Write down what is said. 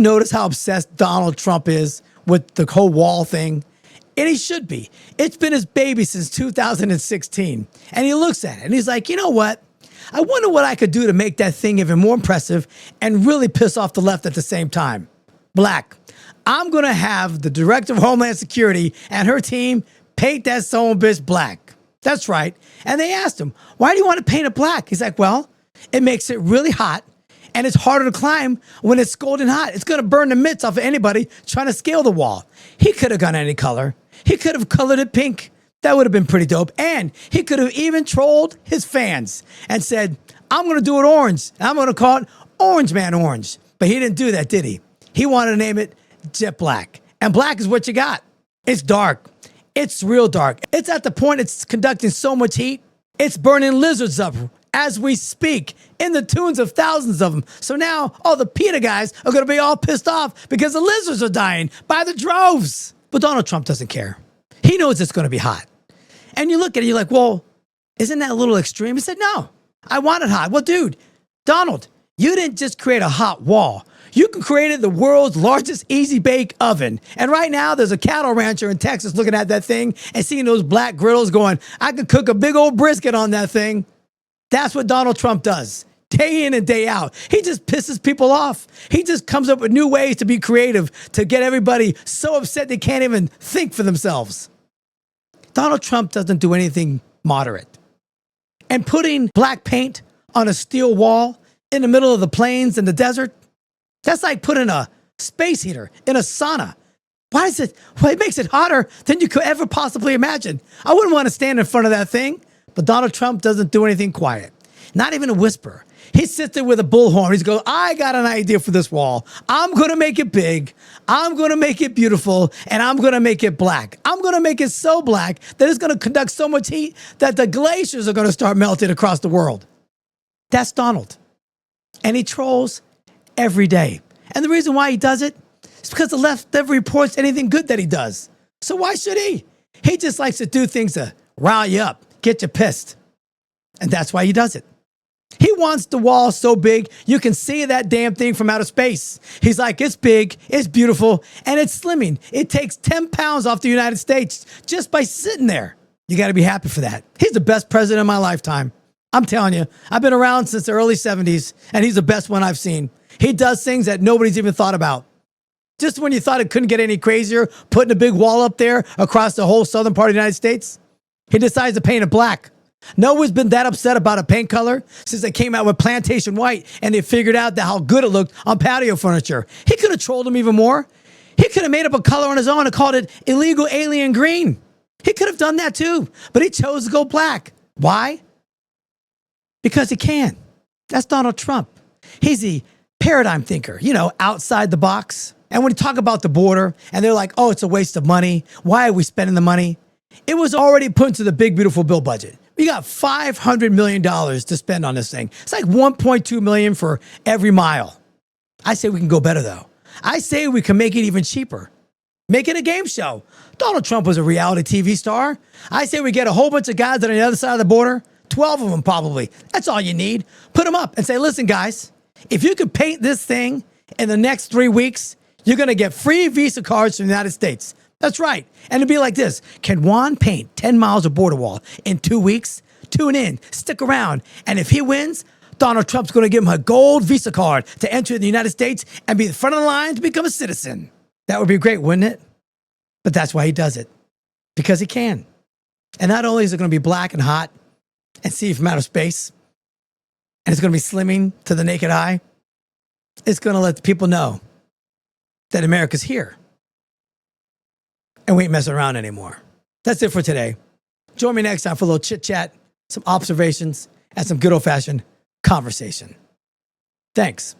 notice how obsessed Donald Trump is with the whole wall thing? And he should be. It's been his baby since 2016. And he looks at it and he's like, you know what? I wonder what I could do to make that thing even more impressive and really piss off the left at the same time. Black. I'm going to have the director of Homeland Security and her team paint that son of a bitch black. That's right. And they asked him, why do you want to paint it black? He's like, well, it makes it really hot and it's harder to climb when it's scalding hot. It's going to burn the mitts off of anybody trying to scale the wall. He could have gone any color. He could have colored it pink. That would have been pretty dope. And he could have even trolled his fans and said, I'm going to do it orange. I'm going to call it Orange Man Orange. But he didn't do that, did he? He wanted to name it Jet Black. And black is what you got. It's dark. It's real dark. It's at the point it's conducting so much heat, it's burning lizards up as we speak in the tunes of thousands of them. So now all the PETA guys are going to be all pissed off because the lizards are dying by the droves. But Donald Trump doesn't care. He knows it's going to be hot. And you look at it, you're like, well, isn't that a little extreme? He said, no, I want it hot. Well, dude, Donald, you didn't just create a hot wall. You created the world's largest easy bake oven. And right now there's a cattle rancher in Texas looking at that thing and seeing those black griddles going, I could cook a big old brisket on that thing. That's what Donald Trump does. Day in and day out. He just pisses people off. He just comes up with new ways to be creative, to get everybody so upset they can't even think for themselves. Donald Trump doesn't do anything moderate. And putting black paint on a steel wall in the middle of the plains and the desert, that's like putting a space heater in a sauna. Why is it? Well, it makes it hotter than you could ever possibly imagine. I wouldn't want to stand in front of that thing, but Donald Trump doesn't do anything quiet. Not even a whisper. He sits there with a bullhorn. He's going, I got an idea for this wall. I'm going to make it big. I'm going to make it beautiful. And I'm going to make it black. I'm going to make it so black that it's going to conduct so much heat that the glaciers are going to start melting across the world. That's Donald. And he trolls every day. And the reason why he does it is because the left never reports anything good that he does. So why should he? He just likes to do things to rile you up, get you pissed. And that's why he does it. He wants the wall so big, you can see that damn thing from outer space. He's like, it's big, it's beautiful, and it's slimming. It takes 10 pounds off the United States just by sitting there. You got to be happy for that. He's the best president of my lifetime. I'm telling you, I've been around since the early 70s, and he's the best one I've seen. He does things that nobody's even thought about. Just when you thought it couldn't get any crazier, putting a big wall up there across the whole southern part of the United States, he decides to paint it black. No one's been that upset about a paint color since they came out with plantation white and they figured out how good it looked on patio furniture. He could have trolled them even more. He could have made up a color on his own and called it illegal alien green. He could have done that too, but he chose to go black. Why? Because he can. That's Donald Trump. He's the paradigm thinker, outside the box. And when you talk about the border and they're like, oh, it's a waste of money. Why are we spending the money? It was already put into the big, beautiful bill budget. We got $500 million to spend on this thing. It's like $1.2 million for every mile. I say we can go better, though. I say we can make it even cheaper. Make it a game show. Donald Trump was a reality TV star. I say we get a whole bunch of guys that are on the other side of the border, 12 of them probably. That's all you need. Put them up and say, listen, guys, if you could paint this thing in the next 3 weeks, you're going to get free Visa cards from the United States. That's right. And it'd be like this. Can Juan paint 10 miles of border wall in 2 weeks? Tune in, stick around. And if he wins, Donald Trump's going to give him a gold Visa card to enter the United States and be the front of the line to become a citizen. That would be great, wouldn't it? But that's why he does it. Because he can. And not only is it going to be black and hot and see from outer space, and it's going to be slimming to the naked eye, it's going to let the people know that America's here. And we ain't messing around anymore. That's it for today. Join me next time for a little chit chat, some observations, and some good old fashioned conversation. Thanks.